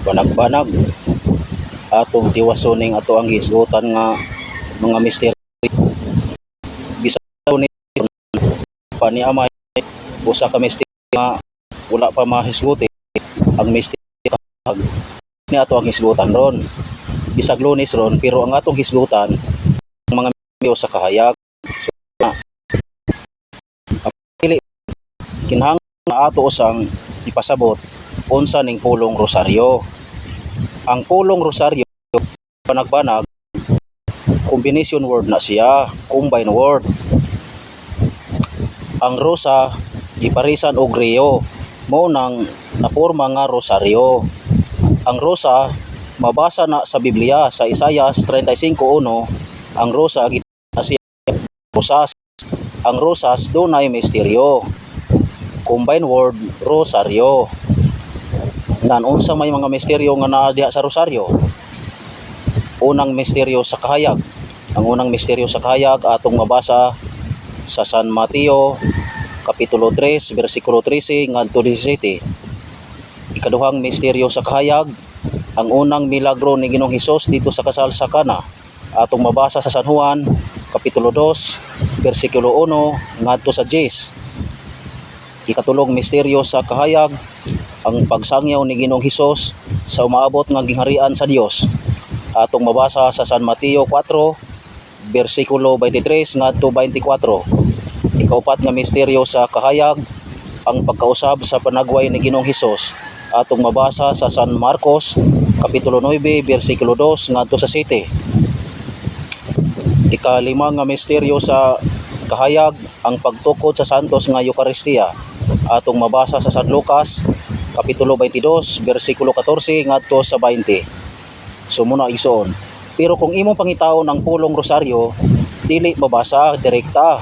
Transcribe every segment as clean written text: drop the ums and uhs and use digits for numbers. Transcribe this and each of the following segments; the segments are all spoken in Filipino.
Banag-banag atong tiwasoning ato ang hisgutan nga mga misteryo. Bisa ni pa ni amay usa ka misteryo nga wala pa mahisguti ang misteryo ni ato ang hisgutan ron. Bisag Lunes ron, pero ang atong hisgutan ang mga misteryo sa kahayag. So, kinahanglan na ato usang ipasabot unsa ning pulong rosaryo. Ang pulong rosaryo banag-banag combination word na siya, combine word. Ang rosa giparisan og rio, mao nang naporma nga rosaryo. Ang rosa mabasa na sa Biblia sa Isaias 35:1, ang rosa gitawag siya rosas. Ang rosas dunay misteryo. Combine word rosaryo. Nan unsa may mga misteryo nga naa diha sa rosaryo? Unang misteryo sa kahayag. Ang unang misteryo sa kahayag atong mabasa sa San Mateo kapitulo 3 bersikulo 13 ngadto 17. Ikaduhang misteryo sa kahayag, ang unang milagro ni Ginoong Hesus dito sa kasal sa Cana. Atong mabasa sa San Juan kapitulo 2 bersikulo 1 ngadto sa 10. Ikatulong misteryo sa kahayag, ang pagsangyaw ni Ginoong Hesus sa umaabot nga gingharian sa Dios. Atong mabasa sa San Mateo 4 bersikulo 23 ngadto 24. Ikaupat nga misteryo sa kahayag, ang pagkausab sa panagway ni Ginoong Hesus. Atong mabasa sa San Marcos kapitulo 9 bersikulo 2 ngadto sa 7. Ikalima nga misteryo sa kahayag, ang pagtukod sa santos nga Eucharistia. Atong mabasa sa San Lucas kapitulo 22 bersikulo 14 ngadto sa 20. So muna igsoon. Pero kung imong pangitaon ang pulong rosaryo, dili mabasa direkta.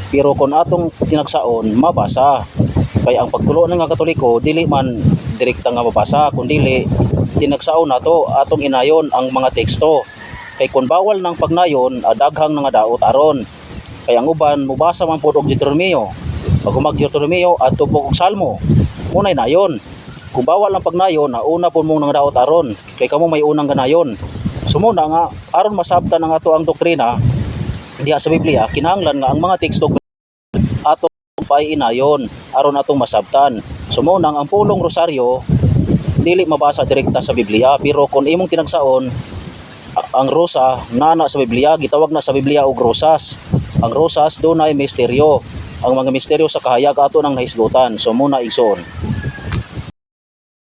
Pero kung atong tinagsaon, mabasa. Kaya ang pagtulo nga Katoliko, dili man direkta nga mabasa, kundi tinagsaon nato atong inayon ang mga teksto. Kay kung bawal ng pagnayon, daghang nga daot aron. Kaya ang uban mubasa man pud og Deuteronomio. Pag mag-Deuteronomio at tubog og Salmo, unay nayon. Kung bawal ang pagnayon, una po mong nangdaot aron. Kay kamo may unang ganayon. Sumuna nga, aron masabtan ang ato ang doktrina, diha sa Biblia, kinahanglan nga ang mga teksto atong paiinayon, aron atong masabtan. Sumuna ang pulong rosaryo, dili mabasa direkta sa Biblia. Pero kung imong tinagsaon, ang rosa, nana sa Biblia, gitawag na sa Biblia og rosas. Ang rosas, dunay misteryo. Ang mga misteryo sa kahayag ato nang nahisgutan. So muna igsoon.